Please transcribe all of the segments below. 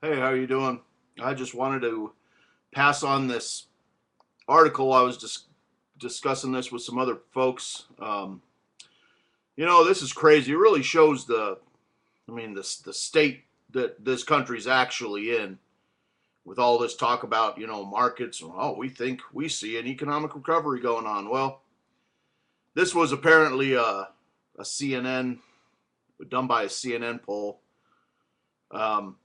Hey, how you doing? I just wanted to pass on this article. I was just discussing this with some other folks. This is crazy. It really shows the state that this country's actually in with all this talk about, markets. Oh, we think we see an economic recovery going on. Well, this was apparently a CNN, done by a CNN poll. Um,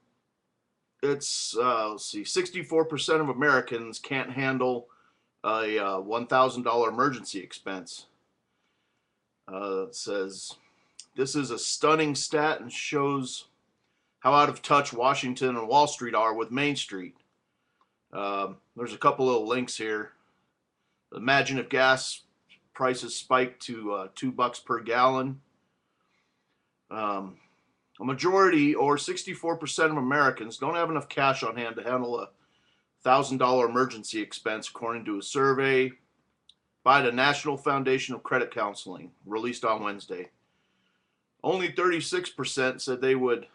let's see, 64% of Americans can't handle a $1,000 emergency expense. It says this is a stunning stat and shows how out of touch Washington and Wall Street are with Main Street. There's a couple little links here. Imagine if gas prices spiked to $2 per gallon. A majority, or 64% of Americans, don't have enough cash on hand to handle a $1,000 emergency expense, according to a survey by the National Foundation of Credit Counseling, released on Wednesday. Only 36% said they would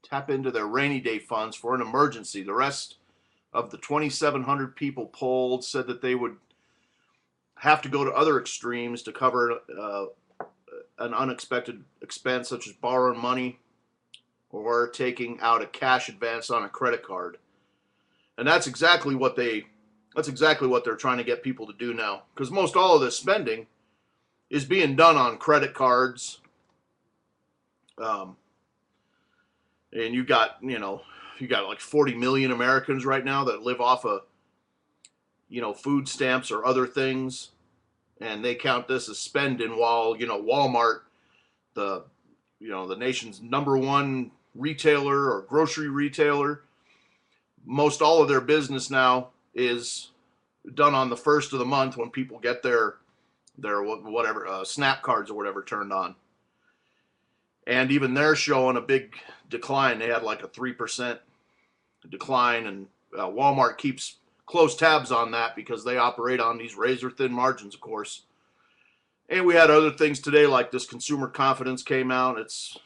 tap into their rainy day funds for an emergency. The rest of the 2,700 people polled said that they would have to go to other extremes to cover an unexpected expense, such as borrowing money or taking out a cash advance on a credit card. And that's exactly what they're trying to get people to do now, because most all of this spending is being done on credit cards. Um, and you got like 40 million Americans right now that live off of food stamps or other things, and they count this as spending, while Walmart, the the nation's number one retailer or grocery retailer, most all of their business now is done on the first of the month when people get their whatever snap cards or whatever turned on. And even they're showing a big decline. They had like a 3% decline, and Walmart keeps close tabs on that because they operate on these razor thin margins, of course. And we had other things today, like this consumer confidence came out.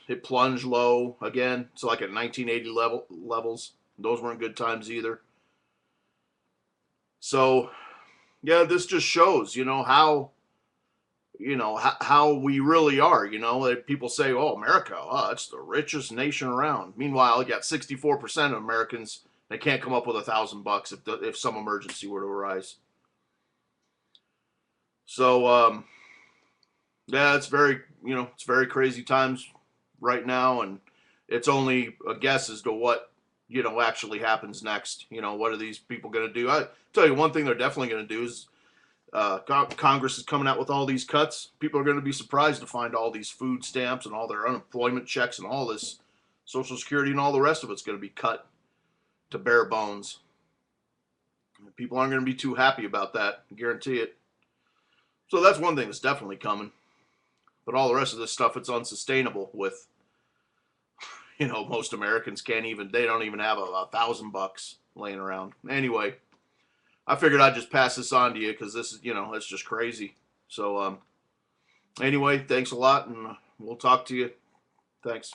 It plunged low again. It's like at 1980 levels. Those weren't good times either. So yeah, this just shows, how we really are. People say, "Oh, America, oh, it's the richest nation around." Meanwhile, you got 64% of Americans that can't come up with $1,000 if some emergency were to arise. So yeah, it's very crazy times right now, and it's only a guess as to what actually happens next. What are these people going to do? I tell you one thing they're definitely going to do is Congress is coming out with all these cuts. People are going to be surprised to find all these food stamps and all their unemployment checks and all this Social Security and all the rest of it's going to be cut to bare bones. People aren't going to be too happy about that, I guarantee it. So that's one thing that's definitely coming. But all the rest of this stuff, it's unsustainable with, most Americans they don't even have a $1,000 laying around. Anyway, I figured I'd just pass this on to you because this is, it's just crazy. So, anyway, thanks a lot, and we'll talk to you. Thanks.